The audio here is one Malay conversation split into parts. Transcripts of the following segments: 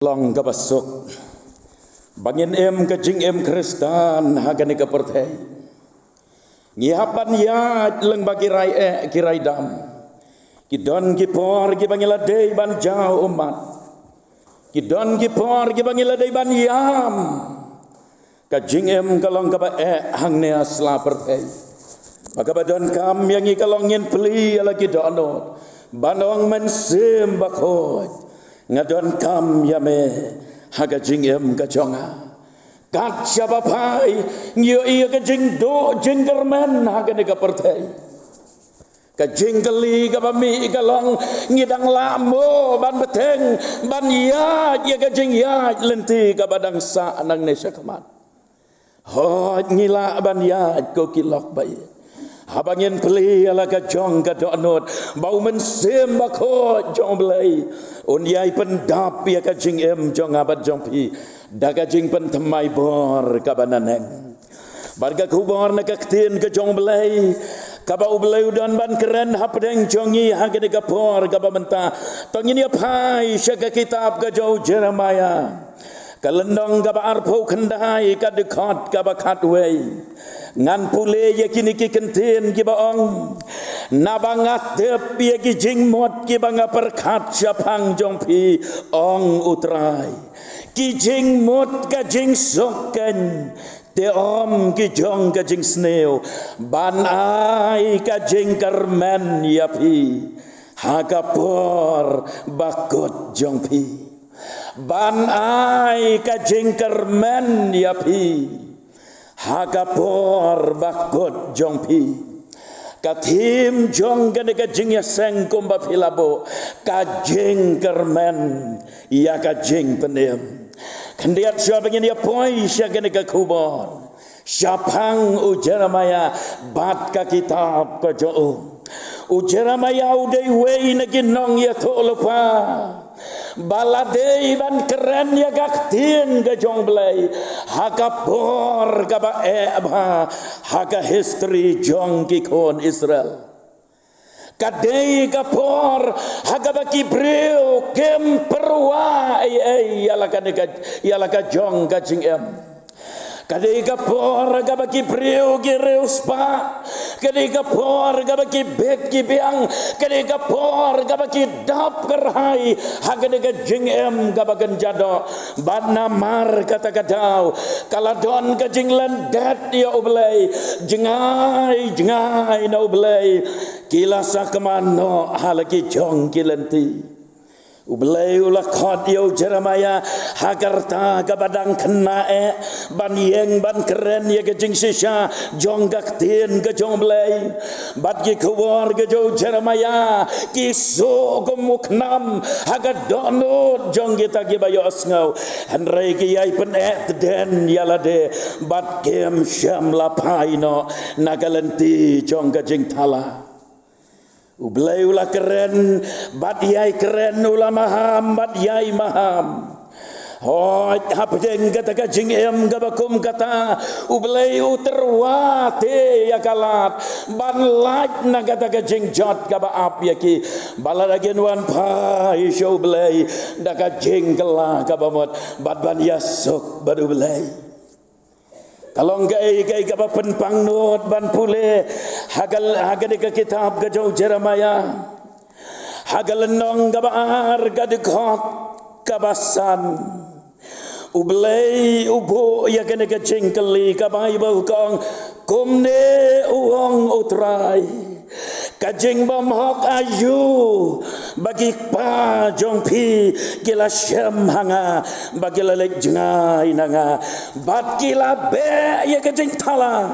Long kabasok bangin em ka jing em Kristan hagani ka perthai ngihapan ya leng bagi rai kirai dam kidon ki por ki bangila dei ban jau umat kidon ki por ki bangila dei ban yam ka jing em kalong ka ba hang ne asla perthai pagabadon kam yang i kalongin peli ala kidonot banong mensem bakot ngadon kam yame haga jing em ka jonga kat sabapai ngio iya ka jing do jinggerman haga ne ka perthai ka jingkeli ka bami ka long ngidang lamo ban beteng ban ya ka jing ya lenti ka badang sa nang ne sakamat hot ngila ban ya ko kilok bai habangin peli ala ka jong ka donot bau mensem bako jong belai un yai pendap ya ka jing em jong abat jong pi da ka jing pen temai bor ka bananeng barga kubor na ka ktin ka jong belai ka ba ubelai udan ban keren hapdeng jongi hagede ka por ka ba menta tongin ya pai syaga kitab ka jauh Jeremiah kalendong ka ba arpo kendai ka dekat ka ba katwei ngan pule ye kini ki kenten ki baong nabangat tep ye ki jing mot ki banga perkat siapang jong pi ong utrai ki jing mot ka jing soken te om ki jong ka jing sneo ban ai ka jing karmen ya pi hakapor bakot jong pi ban ai ka jing karmen ya pi Hagapor bakot jongpi katim jong gane ka jing ya seng kumba filabo ka jing kermen ya ka jing penem kandiat siapa ngin ya poi sia gane ka kubor syapang u Jeremiah bat ka kitab ka jo u Jeremiah udai wei na ginong ya tolopa baladei ban keren ya gaktin ga jong belai haka por ga ba haka history jong ki kon Israel kadei ga por haka ba kibreu kem perwa yala ka jong ga jing em kadei ga por ga ba kibreu gireus pa kadei ga por ga ba ki bek ki biang kadei ga por ga ba ki dap kerhai hagade ga jing em ga ba ganjado badna mar kata kadau kaladon ga jing landat ya ublai jengai na ublai kilasa kemano halaki jong kilenti ublai ulah khot yo Jeremiah hagarta ka badang kena ban yeng ban keren ye ke jing sisa jong gaktin ke jong blai bat ki khwar ke jo Jeremiah ki so ko muknam haga donot jong kita ki bayo asngau hanrei ki yai pen den yala de bat kem syam lapai no nagalenti jong ka jing thala ublai ulah keren bat yai keren ulah maham bat yai maham hoi hapdeng kata ka jing em ga bakum kata ublai uterwate ya kalat ban laj na kata ka jing jot ga ba ap ya ki baladagen wan pai show ublai da ka jing kala ga bamot bat ban yasuk bad ublai kalong gai ka penpang not ban pule hagal ka kitab ka jo Jeremiah hagal nong ga baar ga dekot kabasan ublei ubo ya kene ka jingkeli ka bai bau kong kumne uong utrai kajing bom hok ayu bagi pa jong pi kila syam hanga bagi lalek jengai nanga bat kila be ya kajing thala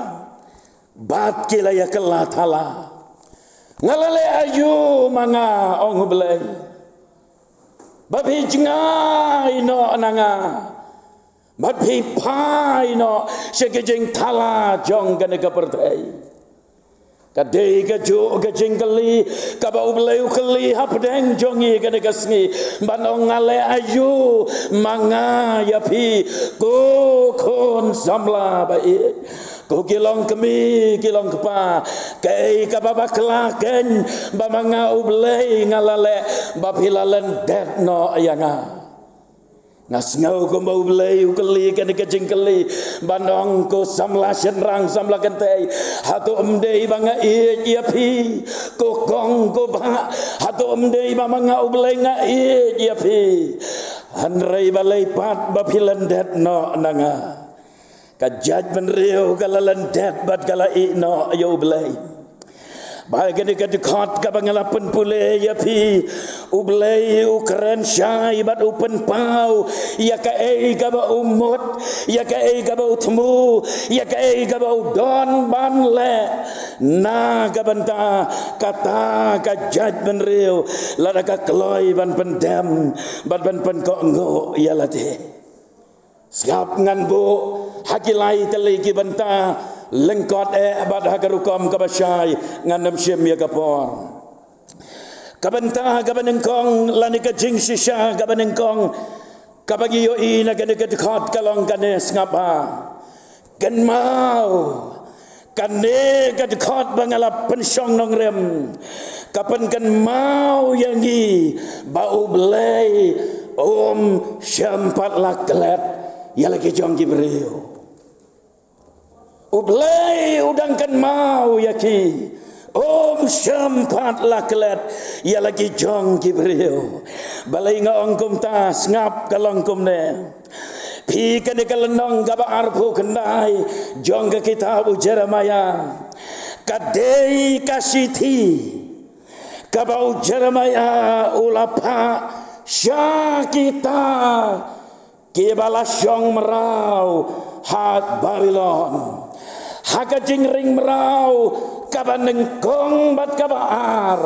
bat kila ya kela thala ngalale ayu manga ong belai babi jengai no nanga bat pi pai no sekajing thala jong gane ka pertai kadei ka jo ka jingkeli ka ba ublai ukeli hapdeng jongi ka negasngi banong ngale ayu manga ya pi ko kon samla bai ko kilong kemi kilong kepa kai ka ba baklaken ba manga ublai ngalale ba pilalen det no yanga Ngas ngau ko mau belai ukeli kan kejing keli bandong ko samla senrang samla kentai hatu umdei banga ia pi ko kong ko ba hatu umdei banga ubelai nga ia pi hanrei balai pat bapilan det no nanga kajaj menriu kalalan det bat kala i no yo belai bahagian dekat kabangalapan pule ya pi ublay ukran syai bat upen pau ya ka ei kaba umut ya ka ei kaba utmu ya ka ei kaba udon ban le na kabanta kata kajaj benriu lada ka kloi ban pendam bat ban pen ko ngo ya late siap ngan bu hakilai teliki banta lengkot abad hagarukom kabasyai ngandam syem ya kapor kabanta kabanengkong lani kajing sisya kabanengkong kabagi yo ina kene kedekot kalong kane ngapa kan mau kane kedekot bangalap pensyong nongrem kapan kan mau yangi bau belai syampat laklet ya lagi jong gibreu ublay udangkan mau yaki syampat laklet ya lagi jong gibreu balai nga ongkum tas ngap kalongkum ne pi kane kalenong gaba arpu kendai jong ke kitab Jeremia kadei kasiti kabau Jeremia ulapa syakita kibalasyong merau hat Babylon hakajing ring merau kabanengkong bat kabaar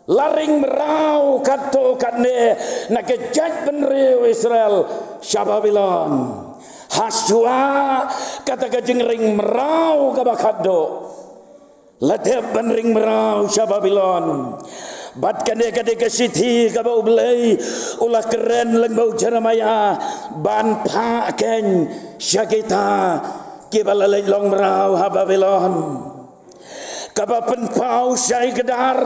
laring merau kato kane nakejaj benriu Israel Babylon haswa kata kajing ring merau kabakado ladeb benring merau Babylon bat kane kade kasiti kabau belai ulah keren leng bau Jeremia ban pa ken syakita kibalalai long merau Babylon kabapen pau syai kedar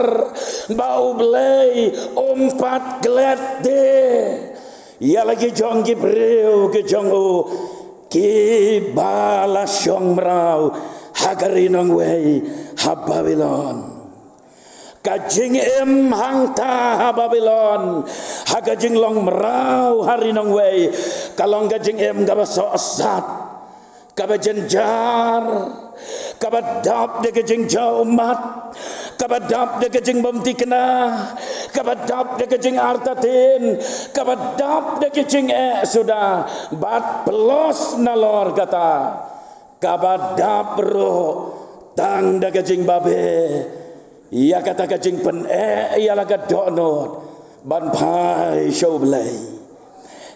bau belai umpat gelet de ya lagi jong gibreu ke jong o kibalasyong merau hagarinong wei Babylon kajing hangta Babylon hagajing long merau harinong wei kalong kajing gabasok sat kabajenjar kabadap de kejing jaumat kabadap de kejing bomti kena kabadap de kejing artatin kabadap de kejing sudah bat pelos nalor kata kabadap ro tang de kejing babe ia kata kejing pen ia laga donot ban pai show blay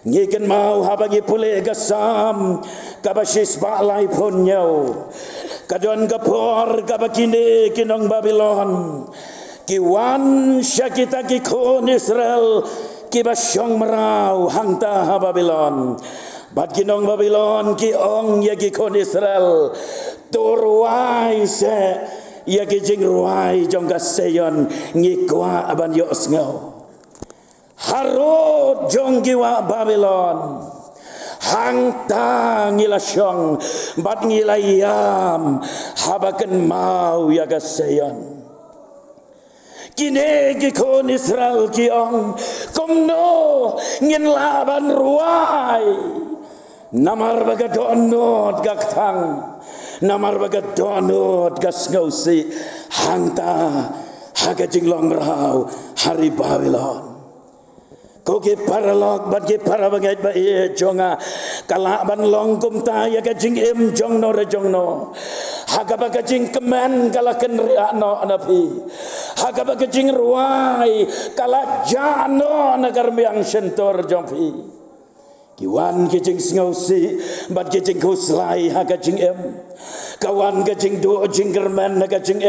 ngiken mau habagi pule gasam kabasis balai ponyo kadon kapor kabakine kinong Babylon kiwan syakita kikon Israel kibasyong merau hangta Babylon bat kinong Babylon kiong ya kikon Israel turwai se ya kijing ruai jong gaseyon ngikwa aban yos ngau harut jong giwa Babylon hangta ngilasyong bat ngilayam habaken mau ya gaseyon kine gikon Israel kiong komno ngin laban ruai namar bagadonot gaktang namar bagadonot gasngausi hangta hagajing long merau hari Babylon koke paralog bat ke parabangai ba jonga kala ban long kum ta ya kajing jong no re jong no hagaba kajing kemen kala ken ria no napi hagaba kajing ruai kala jano nagar miang sentor jong pi kiwan kajing ngausi bat kajing kuslai hagajing kawan kajing do jinggerman kajing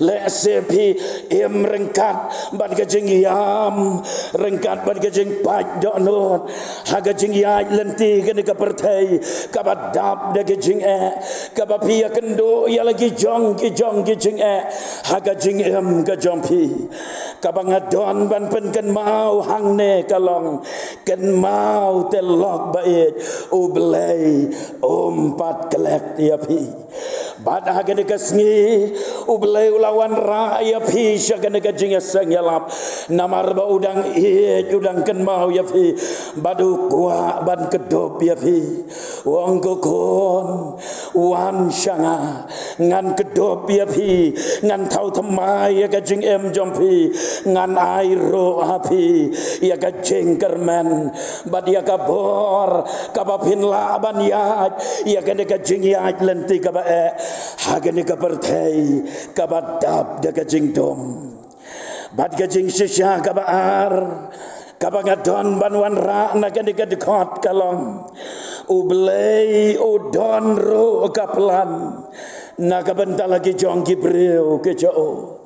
le sepi em rengkat ban ka jing yam rengkat ban ka jing pat donot ha ka jing ya lenti ka ka pertai ka badap da ka jing ka ba pi kendo ya lagi jong ki jing ha ka jing em ka jong pi ka ba ngadon ban pen kan mau hang ne kalong kan mau telok bait u belai pat kelek ya pi bad ha ka ka sngi u belai ulawan ra ya pi sya ka ka jing sang ya lap namar ba udang udang kan mau ya pi badu kwa ban kedop ya pi wong kon wan syanga ngan kedop ya pi ngan thau thamai ya ka jing em jom pi ngan ai ro ha pi ya ka jing kermen bad ya ka bor ka ba pin la ban ya ka jing ya lenti ka ba ha ka perthai ka ba dap da ka jing dom bad ka jing shisha ka ba ar kabangadon banwan ra na ka dekot kalong ublei udon ro kaplan na kabenta lagi jong gibreu ke jo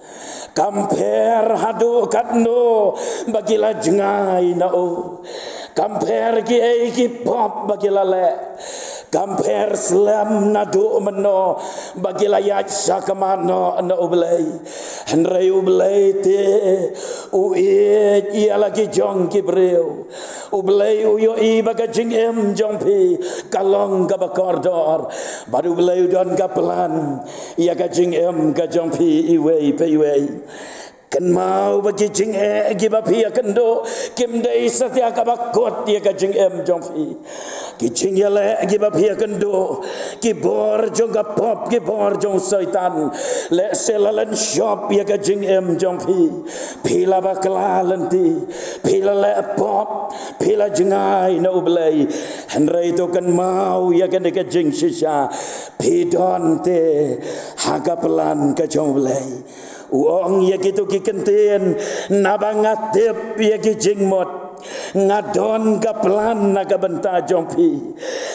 kamper hadu katno bagila jengai na o kamper ki pop bagila le kamper slam nadu meno bagila yat sakamano na ublei henrei ublei te ia lagi jong kibreu ublei uyo i baga jing em jong pi kalong ka bakordor baru ublei don kaplan ia ka jing em ka jong pi iwei pe iwei kan mau bagi jing gi ba pi kendo kim dei satya ka bakot ia ka jing em jong pi ki jing ya le gi ba pi kendo ki bor jong ka pop ki bor jong saitan le selalan shop ia ka jing em jong pi la ba kla lenti pi la le pop pi la jingai no blai henrei to kan mau ia kan ka jing shisha pi don te ha ka plan ka jong blai uong ya gitu ki kentien nabangatip ya ki jingmot ngadon kaplan naga benta jompi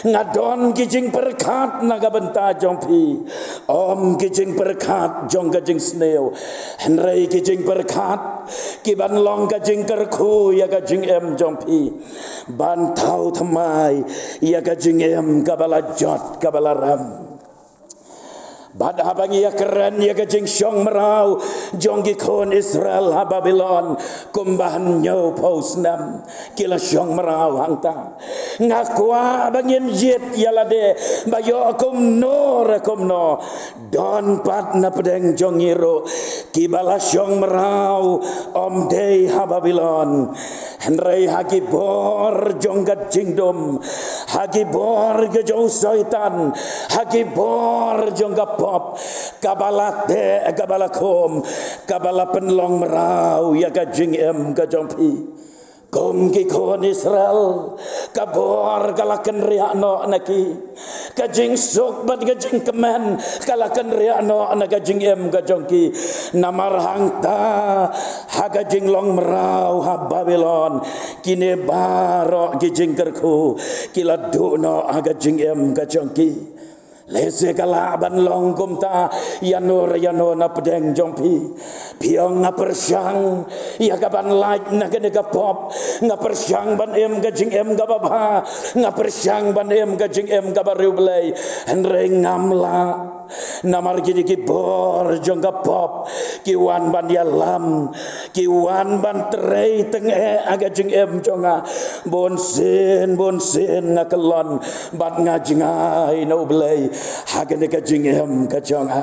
ngadon ki jing perkat naga benta jompi om ki jing perkat jong ka jing sneo henrei ki jing perkat ki ban long ka jing kerku ya ka jing em jompi ban tau thamai ya ka jing em kabala jot kabala ram bad habangi ya keren ya ka jing syong merau jong ki kon Israel ha Babylon kumbahan nyau pausnam kila syong merau hangta ngakwa bangin jit ya lade bayo kum no don pat na pedeng jong iro kibala syong merau om dei ha Babylon henrei haki bor jong ka jingdom haki bor ke jong saitan haki bor jong ka pop kabala te kabala kom kabala penlong merau ya ka jing em ka jong pi kom ki kon Israel kabor kalakan riakno naki kajing sok bat kajing kemen kalakan riakno na kajing em kajong ki namar hangta ha kajing long merau ha Babylon kine baro kajing kerku kila duno ha kajing em kajong ki lese kala ban long kumta yanor na pedeng jompi piong na persyang ya kaban like na gede ka pop na persyang ban em gajing em ga baba na persyang ban em gajing em ga baru belai henre ngamla namar gidi ki bor jong ka pop ki wan ban ya lam ki wan ban trei teng agajing em jonga bon sen na kelon bat ngajingai no belai hagene ka jing em ka jonga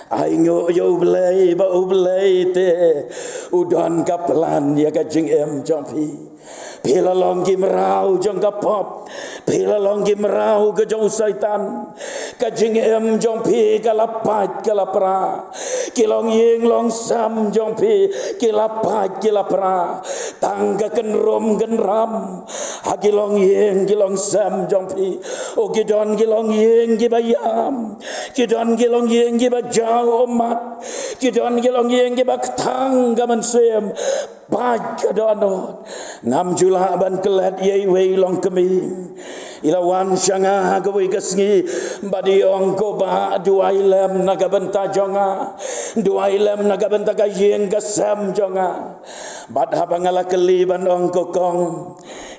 aingo yo belai ba belai te udon kaplan ya ka jing em jompi Pila long ki merau jong ka pop pila long ki merau ke jong saitan ka jing em jong pi ka lapat ka lapra ki long yeng long sam jong pi ki lapat ki lapra tangga ken rom gen ram ha ki long yeng ki long sam jong pi o ki don ki long yeng ki bayam ki don ki long yeng ki ba jao mat ki don ki long yeng ki ba tang ka man sem ba ka donot ngam jula ban kelat ye wei long kemi ilawan syanga gawe kasngi badi ong ko ba duai lem naga benta jonga dua ilam naga bentaka yeng gasam jonga bad habangala keliban ong kokong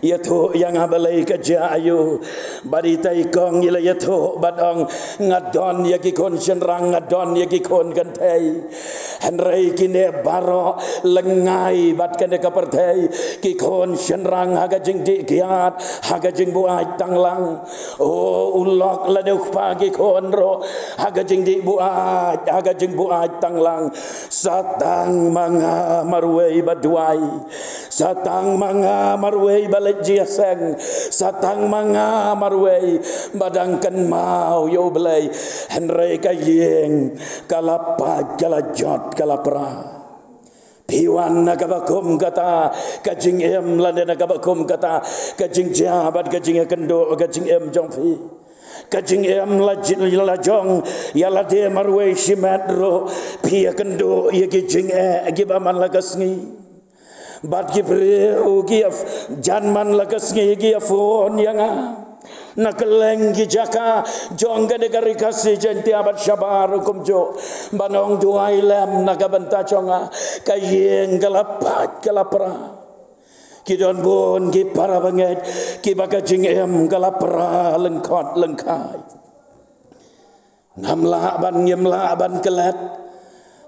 yato yang habalai kerja ayu barita ikong ila yato badong ngadon yaki kon senrang ngadon yaki kon kantai henrei kine baro lengai bat kene kapertai ki kon senrang haga jing di kiat haga jing buai tanglang oh ulok laduk pagi kon ro haga jing di buai haga jing buai tanglang satang manga marwei baduai satang manga marwei balik jiaseng satang manga marwei badangkan mau yo belai henrei kayeng kalapa kalajot kalapra piwan nagabakum kata kajing em lande nagabakum kata kajing jabat kajing kendo kajing em jongfi kajing em lajong yala de marwei shimadro pia kendo ye kajing gibaman lagasngi bat gibreu giaf janman lagasngi giafon yanga nakeleng gijaka jongga de karikasi jenti abad syabar kumjo banong duai lem nagabanta jonga kayeng galapat galapra kidon bon ki para banget ki bakajing em galapra lengkot lengkai ngamla ban kelat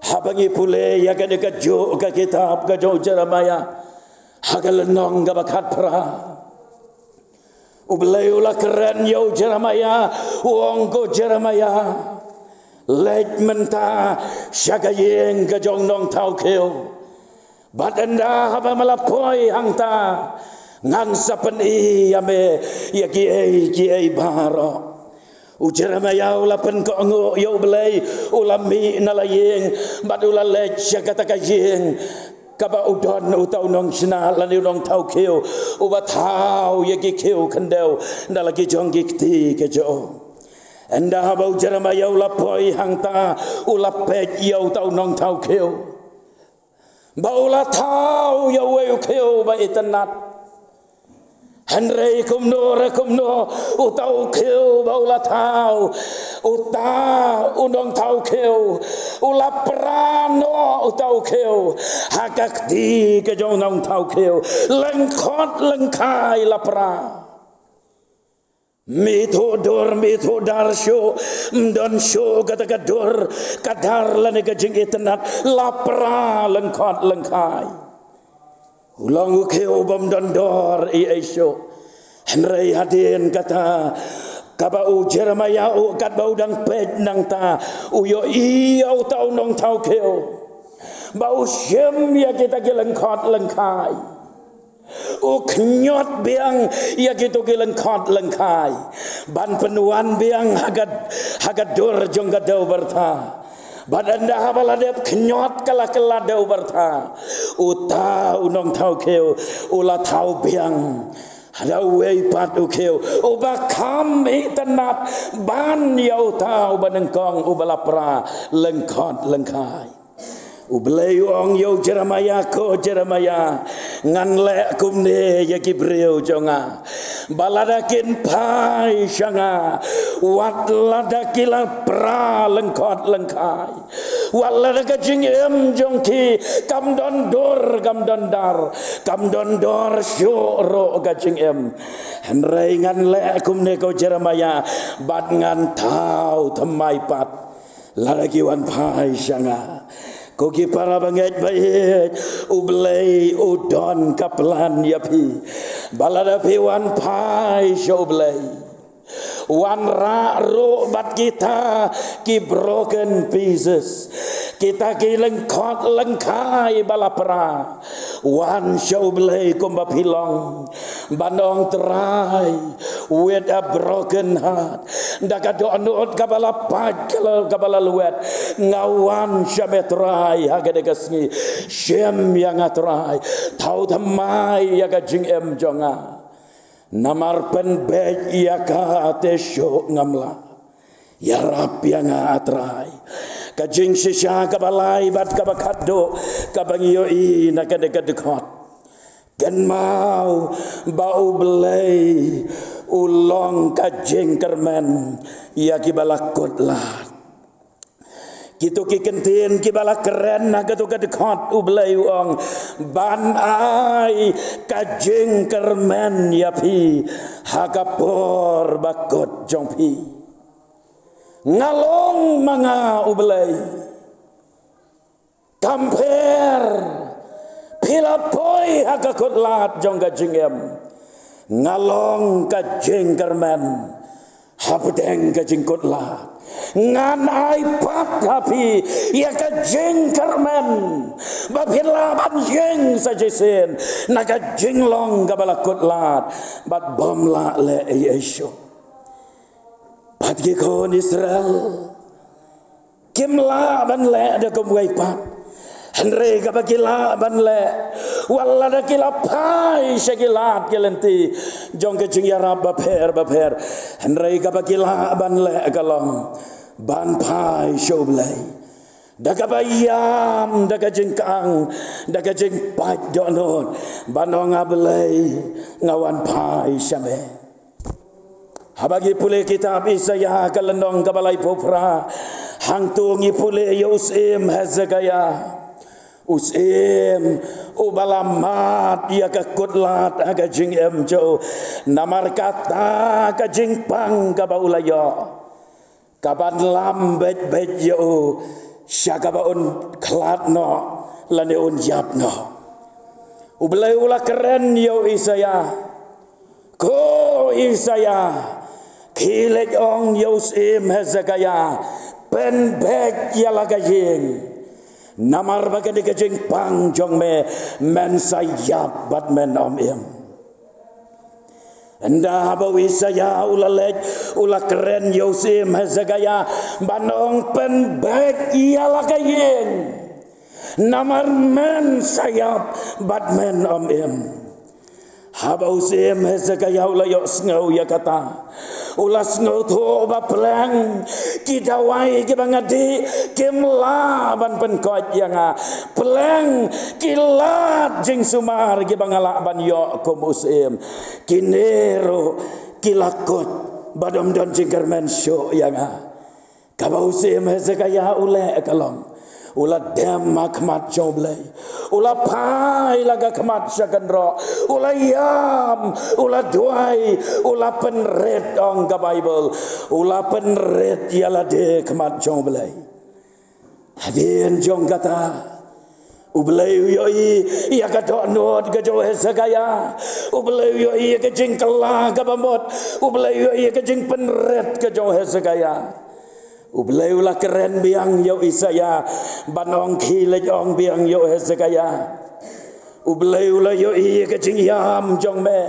habangi pule ya ka dekat jo ka kitab ka jo Jeremia hagalnong gabakat pra ubelayulah keren yau Jeremia wongko Jeremia lej menta syagayeng ka jong nong tau keo badanda haba malapoi hangta ngan sapen ame ya ki baro Jeremia ulapan ko ngo yo belay ulami nalayeng badula lej syagata kayeng kaba udon utau nong sina lani nong tau keo ubat tau yaki keo kendau ndalagi jong gikti kejo enda habau Jeremia ulapoi hangta ulapet yo tau nong tau keo baula tau yo we keo ba itanat henrei kumno utau keo baula tau uta unong tau keo ulaprano utau keo hakak di ke jong nong tau keo lengkot lengkai lapra mitodor darsho mdon sho kata kador kadar lane ke jing itenat lapra lengkot lengkai ulang keo bom dondor i esyo henrei hadin kata kabau Jeremia u kat bau dang pet nang ta uyo iyo tau nong tau keo bau syem ya kita gelengkot lengkai u knyot biang ya kita gelengkot lengkai ban penuan biang hagat dur jong gadau berta badanda habaladep knyot kala dau berta uta unong tau keo ula tau biang ada wei patu keo uba kami tenat ban yau tau banengkong ubalapra lengkot lengkai ublei ong yo Jeremia ko Jeremia ngan le kumne ya kibreu jonga baladakin pai shanga wat ladakila pra lengkot lengkai waladaka jing em jongki kam don dar syoro gajing em henrei ngan le kumne ko Jeremia bat ngan tau temai pat ladaki wan pai shanga koki para banget baik ublei udon kaplan yapi balada piwan pai shoblei wan ra ro bat kita ki broken pieces kita ki lengkot lengkai balapra wan shoblei kumba pilong bandong terai with a broken heart ndakado anut kabala paj kalau kabala luet ngawan syametrai hagedegasni syem yang atrai tau thamai ya gajing em jonga namar pen bej ya ka tesho ngamla ya rap yang atrai kajing sisya kabalai bat kabakado kabangiyo i nakadekadekot gan mau bau belai ulong kajing kermen ya kibalakot lah Gitu ki kentin ki bala keren na gitu ka dekat ublay uang ban ai kajing kermen ya pi hakapor bakot jong pi ngalong manga ublay kamper pilapoi hakakot lat jong kajing em ngalong kajing kermen hapdeng kajing kot lat ngan ai pat tapi ya ka jeng kermen babila ban jeng saja sen naga jeng long kabala kotlat bat bom la le yesho bat ge kon Israel kim la ban le da kom wai pat Henry kabakila ban le walla da kila pai shakilat kelenti jong ke jing yarab baper Henry kabakila ban le kalong ban pai shoblay daga bayam daga jingkang daga jing pai donon banong ablay ngawan pai syame habagi pule kitab Isaya kalendong kabalay popra hangtungi pule Yosim Hezekiah Usim ubalamat ya kakutlat aga jing emjo namar kata ka jing pang ka baulayo kaban lambet bet yo syakabaun klatno lane un yapno ublay ula keren yo Isaya ko Isaya kilek ong Yosim Hezekiah pen bek ya lagajing namar baga de kajing pang jong me men sayap bat men om im anda bawi saya ulalek ula keren Yosim Hezekiah banong pen baik ialah kayeng namar men sayap bat men om im haba Yosim Hezekiah ula yok sngau ya kata ulas ngau tho ba plang kidawai ki bangadi kimla ban penkot yang plang kilat jing sumar ki bangala ban yo ko musim kinero kilakot badom don jingkermen syo yang kabau sim Hezekiah ule kalong ula dem makmat joblay ula pai laga kemat syakandro ula yam ula duai ula penret ong ka Bible ula penret yala de kemat joblay hadin jong kata ublay yoi ya ka not ka jo Hezekiah ublay yoi ka jing kala ka bamot ublay yoi ka jing penret ka jo Hezekiah ublay ula keren biang yo Isaya banong kilej ong biang yo Hezekiah ublay ula yo i ka jing yam jong me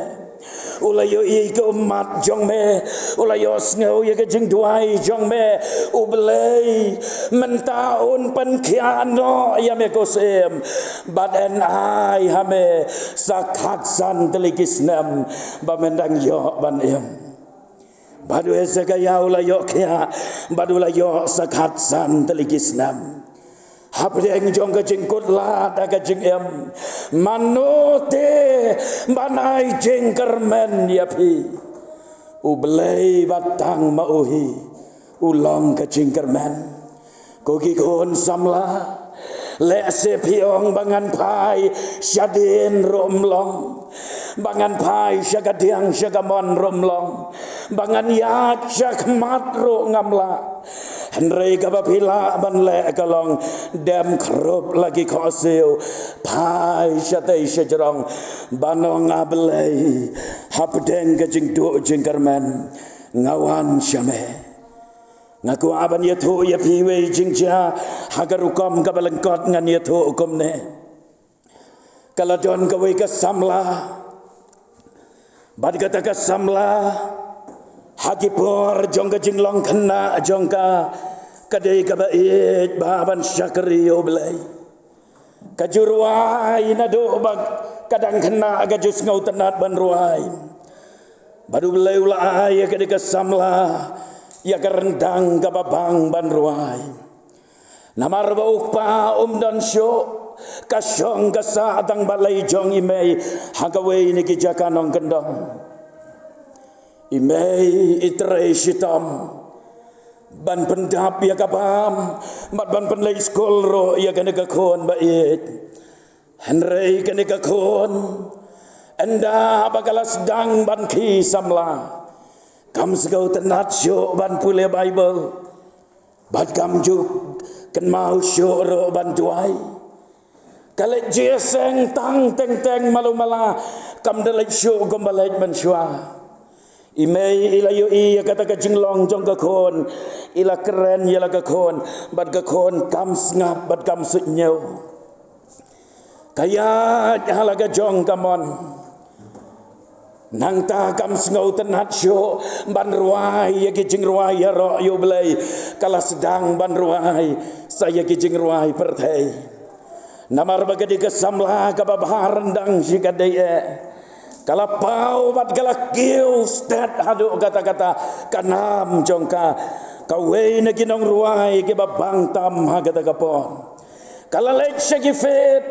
ula yo i ka umat jong me ula yo sngo ye ka jing duai jong me ublay mentaun pen kiano ya me kosem baden ai hame sakat san telikisnem bamendang yo ban em badu Hezekiah ula yo kya badu la yo sakat san telikisnam hapdeng jong ka jingkut la da ka jing em manote banai jing kermen yapi ublay batang mauhi ulong ka jing kermen kogi kon samla le se piong bangan pai syadin romlong bangan pai syagadiang syagamon romlong bangan yak syakmat ro ngamla Henry kabapila ban le kalong dem krup lagi koseu pai syatei syajrong banong ablay hapdeng ka jing do jing kermen ngawan syame ngaku aban yatho ya piwe jingja hagar hukum kabalengkot ngan yatho hukum ne kaladon kawe ka samla bad kata ka samla hakipor jongka jinglong kena jongka kadai ka bait baban syakri oblay kajurwai nado bag kadang kena agajus ngau tenat ban ruai baru belai ulai kadai ka samla ya kerendang ka babang ban ruai namar ba ukpa dan syo kasyong kasa atang balai jong imei hagawe ni kijakanong kendong imei itre shitam ban pendap ya kabam ban penlay skol ro ya kaneka kon bait henrei kaneka kon anda bagalas dang ban ki samla kam segau tenat syo ban pule bible bat kam juk kan mau syo ro ban tuai kale jeseng tang teng malu mala kam dalai syo gombalai ban syua imei ila yo i kata ka jinglong jong ka kon ila keren ila ka kon bat ka kon kam ngap bat kam sut nyau kaya hala ka jong kamon nang ta kam ngau tenat syo ban ruai ya ki jing ruai ya ro yo blai kala sedang ban ruai saya ki jing ruai perthai namar bagadi ka samla ka babah rendang sikadai kala pau bat kala kiu stat hadu kata-kata kanam jongka kawei na ginong ruai ke babang tam ha kata kapon kala lek segi fit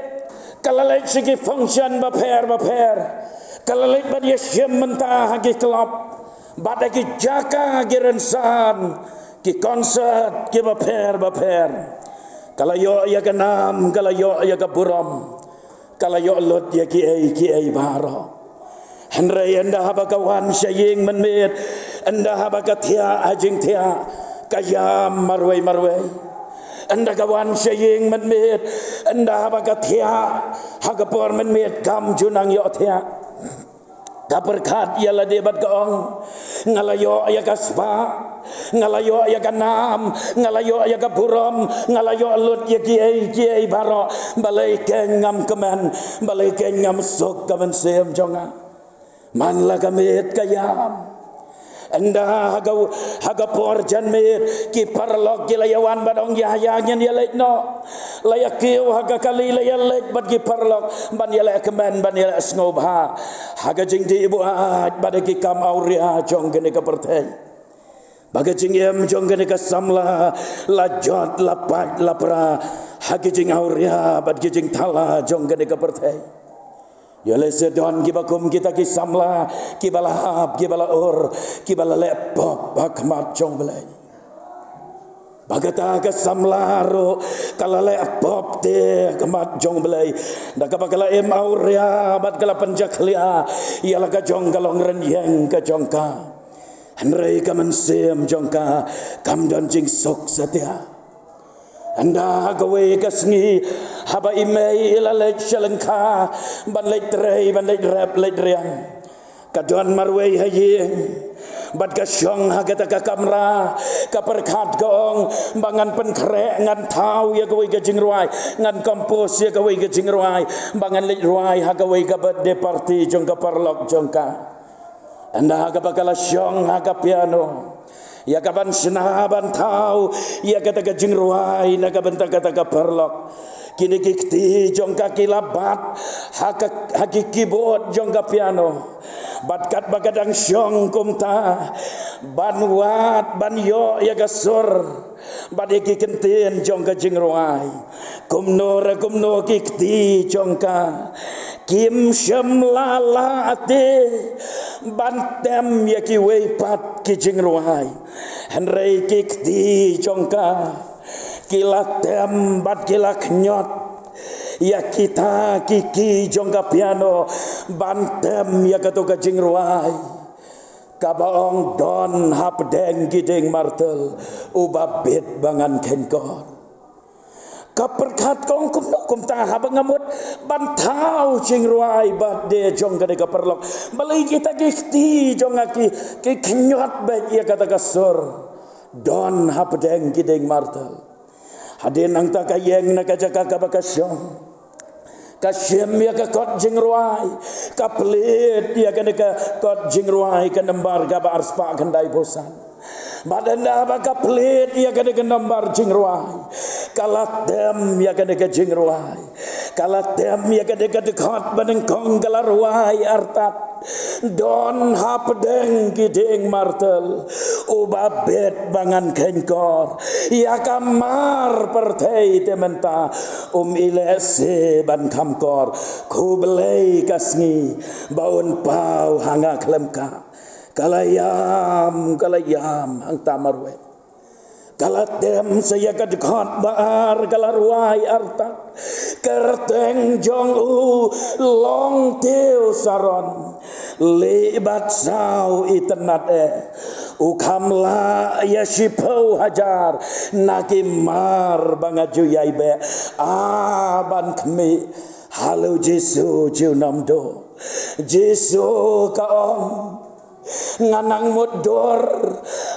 kala lek segi function baper kala lek bat yesem mentah ki klub bat ki jaka gerensan ki konsert ki baper kala yo ya kanam kala yo ya kaburam kala yo lot ya ki ai baro henrei anda haba kawan syaying menmit anda haba katia ajing tia kayam marwai anda kawan syaying menmit anda haba katia hagapor menmit kam junang yo tia kaperkat ya la debat kaong ngalayo ya kaspa ngalayo ya kanam ngalayo ya kapuram ngalayo lut ya kiai baro balai kengam keman balai kengam sok kaman sem jonga man la kamit kayam anda haga porjan mit ki parlok ki layawan badong yahayangan ya lekno layak kiu haga kali layalek bad ki parlok ban ya lek keman ban ya lek snobha haga jing di ibu aj bad ki kam auria jong gene ka pertai baga jing yam jong gene ka samla la jot la pat la pra haga jing auria bad ki jing thala jong gene ka pertai ya le sedon kibakum kita ki samla ki balahab ki balaur ki balalep bakmat jong belai bagata ka samlaro kalale pop te kemat jong belai da ka bakala em auria bat kala panjaklia ya la ka jong kalong ren yang ka jongka henrei ka mensem jongka kam don jing sok setia anda gawe kasngi haba imei ila lek shalengka ban lek trei ban lek rap lek riang kadon marwei hayi bat ka syong hagata ka kamra ka perkat gong bangan penkrek ngan tau ya gawe ka jingruai ngan kampus ya gawe ka jingruai bangan lek ruai ha gawe ka birthday party jong ka parlok jong ka anda haga bakala syong haga piano ya kaban senaban tau ya kata ka jingruai na ka benta kata ka parlok kini kikti jong ka kilabat haki keyboard jong ka piano batkat bagadang syong kumta ban wat ban yo ya gasur badeki kentin jong ka jingruai kumno kikti jong ka kim syam lalate bantem ya ki weipat ki jingruai henrei kikti jong ka kilak tem bat kilak nyot ya kita kiki jongka piano bantem ya katoka jingruai kabaong don hapdeng gideng martel ubabit bangan kenkor kaperkat kong kum ta habangamut bantau jingruai bat de jongka de kaperlok balai kita kikti jonga ki kenyot bet ya kata kasur don hapdeng gideng martel hadin ang takayeng nakajaka kabakasyong kasyem ya ka kot jingruai kaplit ya ka kot jingruai ka nembar ka ba arspa kandai bosan badanda ba kaplit ya ka nembar jingruai kalatem ya ka jingruai kalatem ya ka dekot baneng kong galarwai artat don hapdeng gideng martel ubabet bangan kenkor ya kamar pertei tementa ilese ban kamkor kubelei kasngi baun pau hanga klemka kalayam hang tamarwe Kaladem saya kadekot baar kalarwai artak kerteng jong long teu saron lebat sau itenat ukamla yashipau hajar nakimar bangaju yaibe aban kami halo Jesu jiu namdo Jesu kaom nganang mudor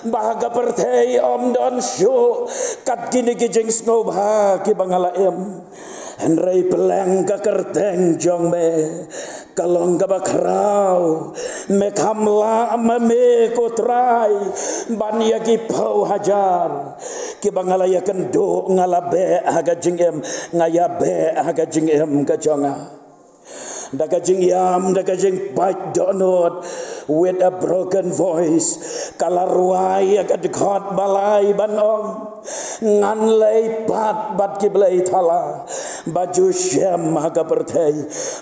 bahaga pertei om don syu kat kini kijing snobha ki bangalaem Henry peleng ka kerteng jong me kalong ka bakrau me kamla me kotrai ban ya ki pau hajar ki bangalaya kendo ngalabe haga jingem ngayabe haga jingem ka jonga daga jingyam daga jing bite donot with a broken voice kalarwai akadikot balai banong ngan lei bat ki blai thala baju syam haga pertei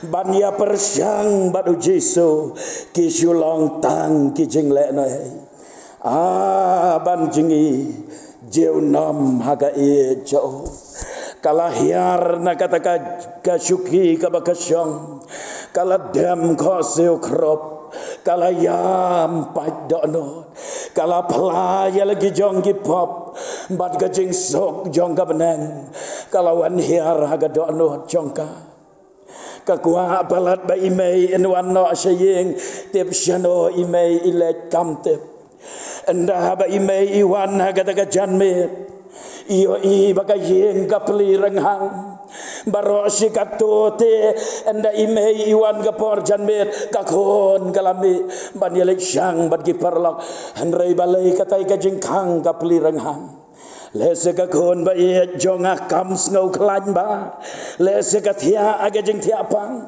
banya persyang badu Jesu ki sulong tang ki jing le nai ban jingi jeu nam haga e jo kalahiar na kataka kasuki kabakasyong kaladem koseu krop kalayam padono kalapelaya lagi jong pop bat gajing sok jong beneng kalawan hiar haga dono jongka kakua balat ba imei enwan no saying tip shano imei ilet kamtep enda ba imei iwan haga daga janme iyo i bagayeng kapli renghang baro sikatote enda imei iwan gapor janmet kakon kalami banyelek syang badgi parlak handrai balai katai kajengkang kapli renghang lese kakon ba iet jonga kam ngau klan ba lese katia agajeng tiapang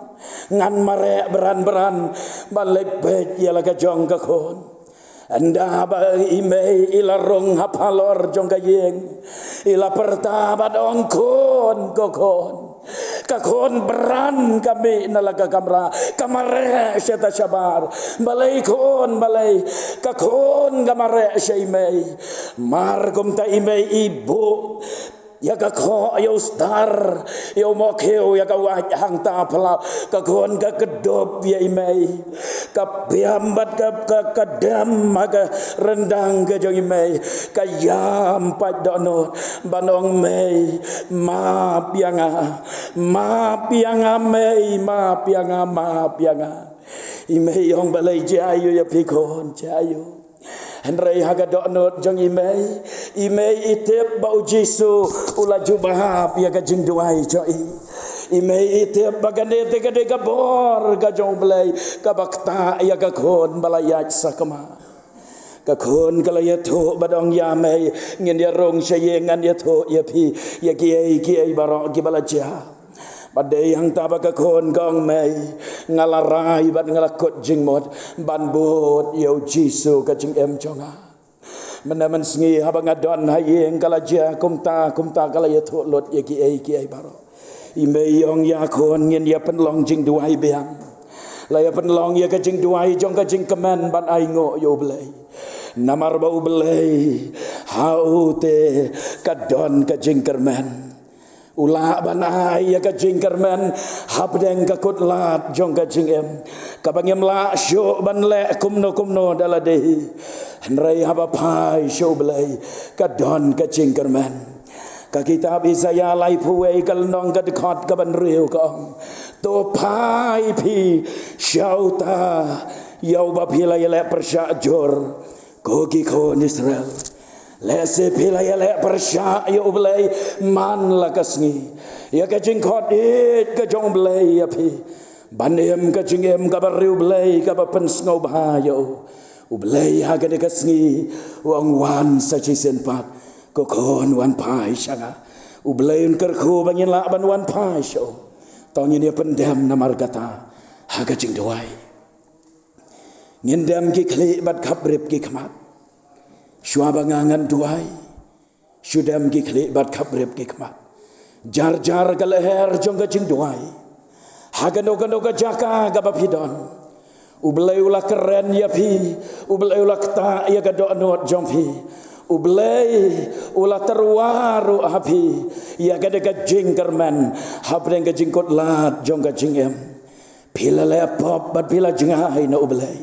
ngan mare beran balai bet yala kajong kakon anda ba imei ilarong hapalor jong kayeng ila pertaba dong kon kokon kakon beran kami nalaga kamare syata syabar balai kon balai kakon kamare syaimei margum ta imei ibu ya kakho ya ustar ya mokeu ya kawah hang ta pala kakon ka kedop ya imei ka piambat ka kadam maga rendang ke jong imei ka yam padono banong mei ma pianga mei ma pianga imei yong balai jayu ya pikon jayu Henry haga donot jong imei itep bau Jesu ula jubah ya gajing duai joi imei itep bagane te gade gabor gajong belai kabakta ya gakon balayat sakama kakon kalaya to badong yamei ngin ya rong sayengan ya to ya pi ya kiai barok ki balaja badai yang tabakakon gong mei ngalarai bat ngalakot jingmot ban bot yo Jesu ka jing em jonga menamen sengi habang adon hayeng kalaja kumta kalaya to lot ya kiai baro imei yong ya kon ngin ya penlong jing duai beang laya penlong ya ka jing duai jong ka jing kemen ban ai ngo yo belai namar bau belai haute kadon ka jing kermen ula banai ya kajing kermen habdeng kakut lat jong kajing em kabangem la syo ban le kumno dala dehi henrai haba pai syo belai kadon kajing kermen ka kitab Isaya lai puai kal nong ka dekat ka ban riu ka to pai pi syauta yau ba pila ya le persya jor ko ki kon Israel lese pila ya le persya ya ublai man lakasngi ya ka jingkot it ka jong blai ya pi banem ka jingem ka bariu blai ka ba pensngau bahayo ublai ha ka de kasngi wang wan sa chisen pat ko kon wan pai sanga ublai un kerku bangin la ban wan pai sho tongin dia pendam namar kata ha ka jing doai ngindam ki kli bat kabrip ki kmat Syuabangangan duai Syudam ki klik bat kabrib ki kmat Jar ke leher jong ke jing duai Hagano ke jaka ke bapidon Ublay ula keren ya pi Ublay ula kta ya ke do'not jong pi Ublay ulah terwaru api ya kada gajing kerman habreng gajing kot lat jong gajing em pila lepop bat pila jengai na ublay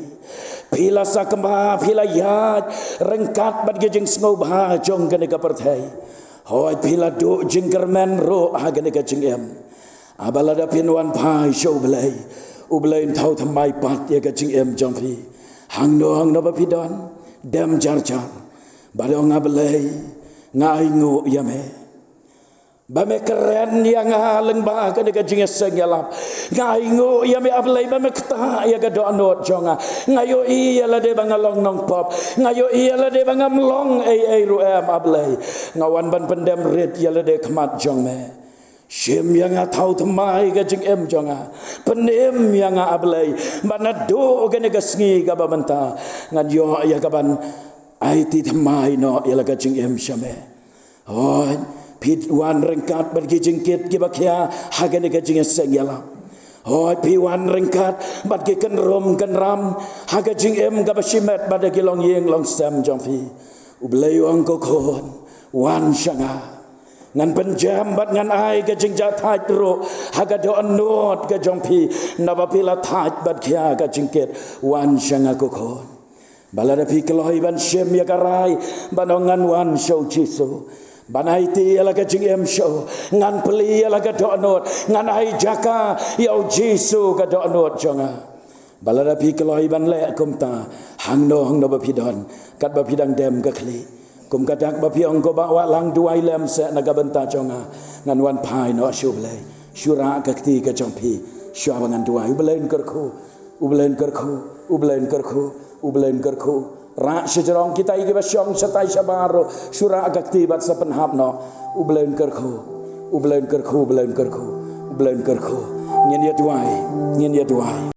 pila sakema pila yat rengkat bat gajing sngau bah jong kada kapertai hoi pila do jing kerman ro ha kada gajing em abalada pinwan pai show ublay thau thamai pat ya gajing em jong pi hang no ba pidon dem jar Badong ngablay ngaingo yame bame keren yang haleng ba ka gajing seng yalap ngaingo yame ablay bame kta ya ga do anot jonga ngayo iya la de bangalong nong pop ngayo iya la de bangamlong ai ruam ablay ngawan ban pendem rit ya la de kmat jong me Shim yang thau thamai gajing em jonga penem yang ablay banado gane gasngi ga babanta ngan yo ya gaban ai ti thamai no ya la gajing em shame hoi pit wan rengkat bat gajing kit ki bakya hagane gajing seng yala hoi pi wan rengkat bat ge kan ram hagajing em ga bashimet bada gilong yeng long sam jompi ublay ang ko kon wan shanga ngan penjam bat ngan ai gajing jatai ro haga do anot ga jompi nabapila thaj bat kya gajing kit wan shanga ko kon balada pi keloi ban shem ya karai banongan wan show jisu banai ti ala gajing em show ngan peli ala ga do anot ngan ai jaka yau jisu ga do anot jonga balada pi keloi ban le kumta hang no ba pidon kat ba pidang dem ga kli kum kadak ba pi ong ko ba wa lang duai lem se naga benta jonga ngan wan pai no shu ble shura ka ti ga jompi shwa ngan duai ublen kerku ublen kerku ra sejarong kita iki basyong satai sabaro syura agakti bat sapenhapno ublen kerku ngien ya duai